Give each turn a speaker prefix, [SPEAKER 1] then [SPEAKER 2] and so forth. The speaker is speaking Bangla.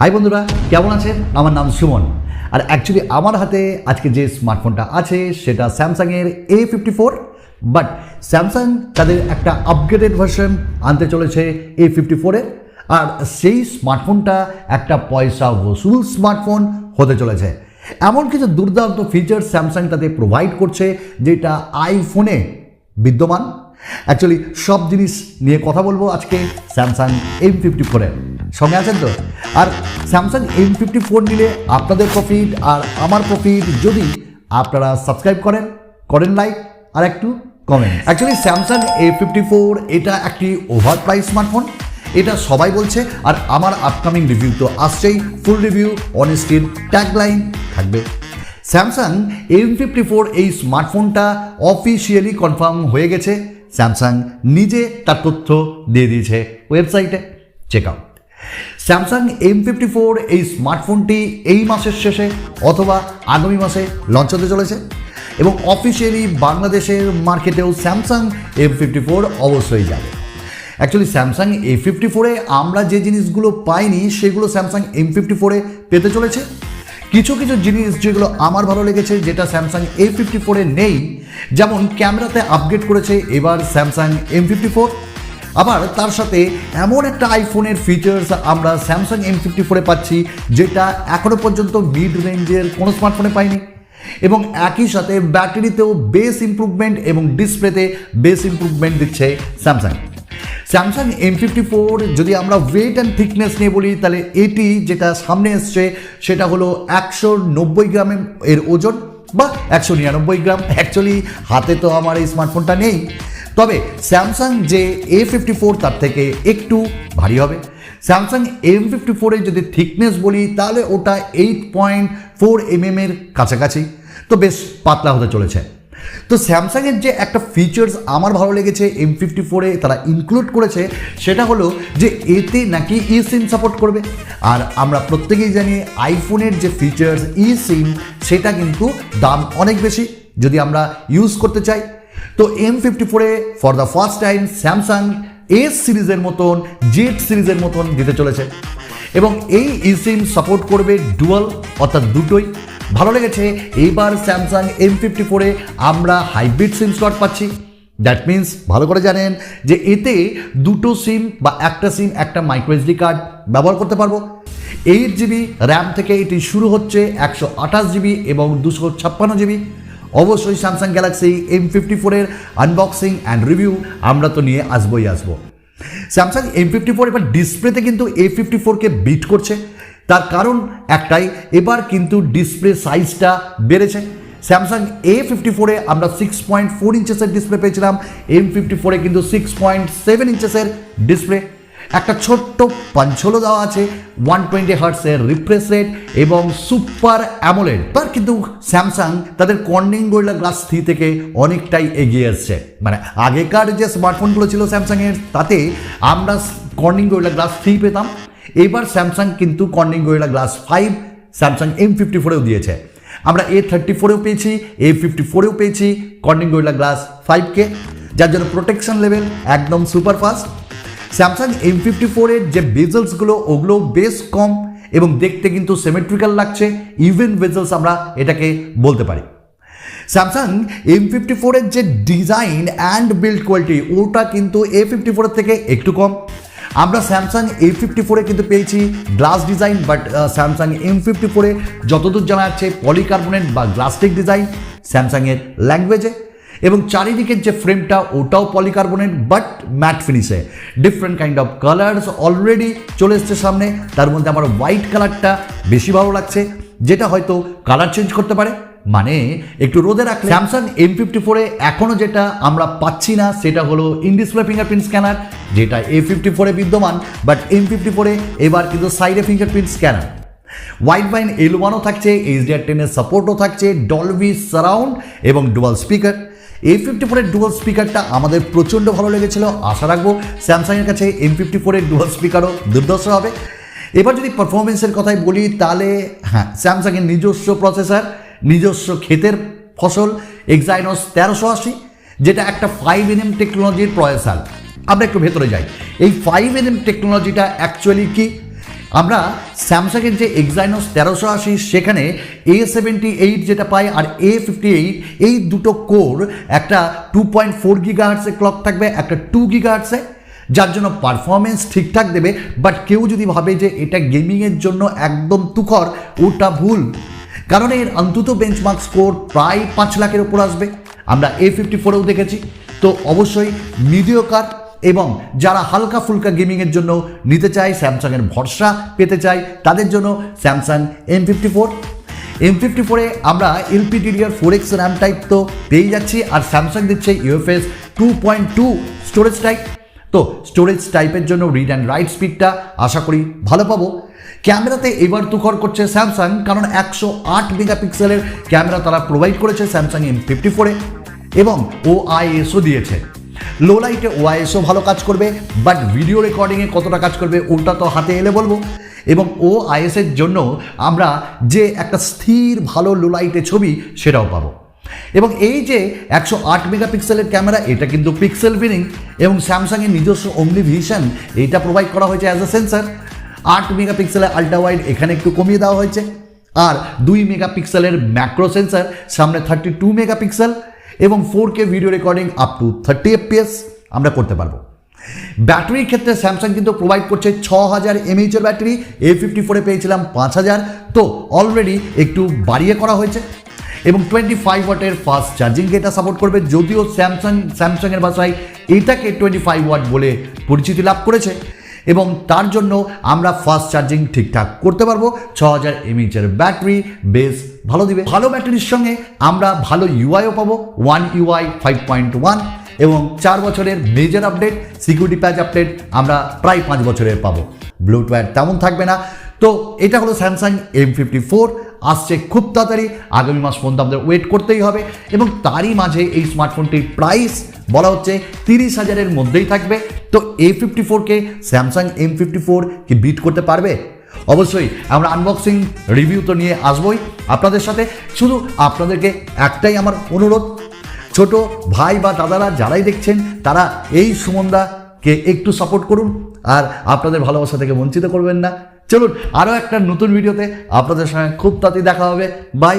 [SPEAKER 1] হাই বন্ধুরা, কেমন আছেন? আমার নাম সুমন। আর অ্যাকচুয়ালি আমার হাতে আজকে যে স্মার্টফোনটা আছে সেটা স্যামসাংয়ের A54, বাট স্যামসাং তাদের একটা আপগ্রেডেড ভার্সন আনতে চলেছে A54-এর। আর সেই স্মার্টফোনটা একটা পয়সা বসুল স্মার্টফোন হতে চলেছে। এমন কিছু দুর্দান্ত ফিচার স্যামসাং তাতে প্রোভাইড করছে যেটা আইফোনে বিদ্যমান। অ্যাকচুয়ালি সব জিনিস নিয়ে কথা বলবো আজকে স্যামসাং M54-এর সঙ্গে আছেন তো। আর স্যামসাং M54 নিলে আপনাদের প্রফিট আর আমার প্রফিট যদি আপনারা সাবস্ক্রাইব করেন লাইক আর একটু কমেন্ট। অ্যাকচুয়ালি স্যামসাং A54 এটা একটি ওভার প্রাইস স্মার্টফোন, এটা সবাই বলছে। আর আমার আপকামিং রিভিউ তো আসছেই, ফুল রিভিউ অনেস্টির ট্যাগলাইন থাকবে। স্যামসাং M54 এই স্মার্টফোনটা অফিসিয়ালি কনফার্ম হয়ে গেছে। স্যামসাং নিজে তার তথ্য দিয়ে দিয়েছে ওয়েবসাইটে, চেক আউট। স্যামসাং M54 এই স্মার্টফোনটি এই মাসের শেষে অথবা আগামী মাসে লঞ্চ হতে চলেছে এবং অফিসিয়ালি বাংলাদেশের মার্কেটেও স্যামসাং M54 অবশ্যই যাবে। অ্যাকচুয়ালি স্যামসাং A54-এ আমরা যে জিনিসগুলো পাইনি সেগুলো স্যামসাং M54-এ পেতে চলেছে। কিছু কিছু জিনিস যেগুলো আমার ভালো লেগেছে যেটা স্যামসাং A54-এ নেই, যেমন ক্যামেরাতে আপগ্রেড করেছে এবার স্যামসাং M54। আবার তার সাথে এমন একটা আইফোনের ফিচার্স আমরা স্যামসাং M54-এ পাচ্ছি যেটা এখনও পর্যন্ত মিড রেঞ্জের কোনো স্মার্টফোনে পাইনি। এবং একই সাথে ব্যাটারিতেও বেস ইমপ্রুভমেন্ট এবং ডিসপ্লেতে বেস ইমপ্রুভমেন্ট দিচ্ছে স্যামসাং। স্যামসাং M54 যদি আমরা ওয়েট অ্যান্ড থিকনেস নিয়ে বলি তাহলে এটি যেটা সামনে এসছে সেটা হলো 190 গ্রামের এর ওজন বা 199 গ্রাম। অ্যাকচুয়ালি হাতে তো আমার এই স্মার্টফোনটা নেই, তবে স্যামসাং যে A54 তার থেকে একটু ভারী হবে। স্যামসাং M54-এর যদি থিকনেস বলি তাহলে ওটা 8.4 mm এর কাছাকাছি, তো বেশ পাতলা হতে চলেছে। তো স্যামসাংয়ের যে একটা ফিচার্স আমার ভালো লেগেছে M54-এ তারা ইনক্লুড করেছে সেটা হলো যে এতে নাকি ই সিম সাপোর্ট করবে। আর আমরা প্রত্যেকেই জানি আইফোনের যে ফিচার্স ই সিম সেটা কিন্তু দাম অনেক বেশি যদি আমরা ইউজ করতে চাই। তো M54-এ for the first time Samsung S সিরিজের মতন জেড সিরিজের মতন দিতে চলেছে এবং এই ই সিম সাপোর্ট করবে ডুয়াল, অর্থাৎ দুটোই। ভালো লেগেছে এইবার স্যামসাং M54-এ আমরা হাইব্রিড সিম স্লট পাচ্ছি। দ্যাট মিনস ভালো করে জানেন যে এতে দুটো সিম বা একটা সিম একটা মাইক্রো SD কার্ড ব্যবহার করতে পারবো। 8 GB র্যাম থেকে এটি শুরু হচ্ছে, 128 GB এবং 256 GB। অবশ্যই স্যামসাং গ্যালাক্সি M54-এর আনবক্সিং অ্যান্ড রিভিউ আমরা তো নিয়ে আসবো। স্যামসাং M54 এবার ডিসপ্লেতে কিন্তু A54-কে বিট করছে। তার কারণ একটাই, এবার কিন্তু ডিসপ্লে সাইজটা বেড়েছে। স্যামসাং A54-এ আমরা 6.4 ইঞ্চেসের ডিসপ্লে পেয়েছিলাম, M54-এ কিন্তু 6.7 ইঞ্চেসের ডিসপ্লে। একটা ছোট্ট পাঞ্চলো দেওয়া আছে, 120 হার্টসের রিফ্রেশ রেট এবং সুপার অ্যামোলেড। তার কিন্তু স্যামসাং তাদের কর্নিং গরিলা গ্লাস 3 থেকে অনেকটাই এগিয়ে এসছে। মানে আগেকার যে স্মার্টফোনগুলো ছিল স্যামসাংয়ের তাতে আমরা কর্নিং গরিলা গ্লাস 3 পেতাম, এবার স্যামসাং কিন্তু কর্নিং গরিলা গ্লাস 5 স্যামসাং M54-এও দিয়েছে। আমরা A34-এও পেয়েছি, A54-এও পেয়েছি কর্নিং গরিলা গ্লাস 5কে, যার জন্য প্রোটেকশন লেভেল একদম সুপার ফাস্ট। স্যামসাং M54-এর যে বেজেলসগুলো ওগুলো বেশ কম এবং দেখতে কিন্তু সিমেট্রিক্যাল লাগছে, ইভেন বেজেলস আমরা এটাকে বলতে পারি। স্যামসাং M54-এর যে ডিজাইন অ্যান্ড বিল্ড কোয়ালিটি ওটা কিন্তু A54-এর থেকে একটু কম। আমরা স্যামসাং A54-এ কিন্তু পেয়েছি গ্লাস ডিজাইন, বাট স্যামসাং M54-এ যতদূর জানা যাচ্ছে পলিকার্বনেট বা গ্লাস্টিক ডিজাইন স্যামসাংয়ের ল্যাঙ্গুয়েজে, এবং চারিদিকের যে ফ্রেমটা ওটাও পলিকার্বনেট বাট ম্যাট ফিনিশে। Different kind of colours already চলে এসছে সামনে, তার মধ্যে আমার হোয়াইট কালারটা বেশি ভালো লাগছে, যেটা হয়তো কালার চেঞ্জ করতে পারে, মানে একটু রোদে রাখলে। স্যামসাং M54-এ এখনও যেটা আমরা পাচ্ছি না সেটা হলো ইন ডিসপ্লে ফিঙ্গারপ্রিন্ট স্ক্যানার, যেটা A54-এ বিদ্যমান, বাট M54-এ এবার কিন্তু সাইডে ফিঙ্গারপ্রিন্ট স্ক্যানার। ওয়াইড বাইন L1-ও থাকছে, HDR10-এর সাপোর্টও থাকছে, ডলবি সারাউন্ড এবং ডুয়াল স্পিকার। A54-এর ডুয়াল স্পিকারটা আমাদের প্রচণ্ড ভালো লেগেছিল, আশা রাখবো স্যামসাংয়ের কাছে M54-এর ডুয়াল স্পিকারও দুর্ধর্ষ হবে। এবার যদি পারফরমেন্সের কথাই বলি তাহলে হ্যাঁ, স্যামসাংয়ের নিজস্ব প্রসেসর, নিজস্ব ক্ষেতের ফসল Exynos 1380, যেটা একটা 5nm টেকনোলজির প্রসেসর। আমরা একটু ভেতরে যাই, এই 5nm টেকনোলজিটা অ্যাকচুয়ালি কি? আমরা স্যামসাংয়ের যে এক্সাইনোস 1380 সেখানে A78 যেটা পাই আর A58 এই দুটো কোর একটা 2.4 গিগাহার্টসে ক্লক থাকবে, একটা 2 গিগাহার্টসে, যার জন্য পারফরমেন্স ঠিকঠাক দেবে। বাট কেউ যদি ভাবে যে এটা গেমিংয়ের জন্য একদম তুখর, ওটা ভুল, কারণ এর অন্তত বেঞ্চমার্ক স্কোর প্রায় 5 লাখের ওপর আসবে। আমরা A54এও দেখেছি। তো অবশ্যই মিডিওকার এবং যারা হালকা ফুলকা গেমিংয়ের জন্য নিতে চায়, স্যামসাংয়ের ভরসা পেতে চায়, তাদের জন্য স্যামসাং M54 আমরা LPDDR4X র্যাম টাইপ তো পেয়ে যাচ্ছি, আর স্যামসাং দিচ্ছে UFS 2.2 স্টোরেজ টাইপ। তো স্টোরেজ টাইপের জন্য রিড অ্যান্ড রাইট স্পিডটা আশা করি ভালো পাবো। ক্যামেরাতে এবার তুখর করছে স্যামসাং, কারণ 108 মেগাপিক্সেলের ক্যামেরা তারা প্রোভাইড করেছে স্যামসাং M54-এ এবং OISও দিয়েছে। লো লাইটে OISও ভালো কাজ করবে, বাট ভিডিও রেকর্ডিংয়ে কতটা কাজ করবে ওটা তো হাতে এলে বলবো। এবং OIS-এর জন্য আমরা যে একটা স্থির ভালো লো লাইটে ছবি সেটাও পাবো। এবং এই যে 108 মেগাপিক্সেলের ক্যামেরা, এটা কিন্তু পিক্সেল ভিনিং এবং স্যামসাংয়ের নিজস্ব অমনি ভিশন এইটা প্রোভাইড করা হয়েছে অ্যাজ এ সেন্সার। 8 মেগাপিক্সেলের আল্ট্রা ওয়াইড এখানে একটু কমিয়ে দেওয়া হয়েছে, আর 2 মেগাপিক্সেলের ম্যাক্রো সেন্সার, সামনে 32 মেগাপিক্সেল এবং 4K video recording up to 30 FPS আমরা করতে পারবো। ব্যাটারির ক্ষেত্রে স্যামসাং কিন্তু প্রোভাইড করছে 6000 mAh ব্যাটারি, A54-এ পেয়েছিলাম 5000, তো অলরেডি একটু বাড়িয়ে করা হয়েছে। এবং 25 ওয়াটের ফাস্ট চার্জিংকে এটা সাপোর্ট করবে, যদিও স্যামসাংয়ের ভাষায় এটাকে 25 ওয়াট বলে পরিচিতি লাভ করেছে। এবং তার জন্য আমরা ফাস্ট চার্জিং ঠিকঠাক করতে পারবো। 6000 mAh ব্যাটারি বেশ ভালো দিবে। ভালো ব্যাটারির সঙ্গে আমরা ভালো ইউআইও পাবো, One UI 5.1 এবং 4 বছরের মেজর আপডেট, সিকিউরিটি প্যাচ আপডেট আমরা প্রায় 5 বছরের পাবো। ব্লুটুথ তেমন থাকবে না। তো এটা হলো স্যামসাং M54, আসছে খুব তাড়াতাড়ি, আগামী মাস পর্যন্ত আমাদের ওয়েট করতেই হবে। এবং তারই মাঝে এই স্মার্টফোনটির প্রাইস বলা হচ্ছে 30,000-এর মধ্যেই থাকবে। তো A54-কে স্যামসাং M54 কি বিট করতে পারবে? অবশ্যই আমরা আনবক্সিং রিভিউ তো নিয়ে আসবই আপনাদের সাথে। শুধু আপনাদেরকে একটাই আমার অনুরোধ, ছোট ভাই বা দাদারা যারাই দেখছেন তারা এই সুমনদাকে একটু সাপোর্ট করুন, আর আপনাদের ভালোবাসা থেকে বঞ্চিত করবেন না। চলুন আরও একটা নতুন ভিডিওতে আপনাদের সঙ্গে খুব তাড়াতাড়ি দেখা হবে। বাই।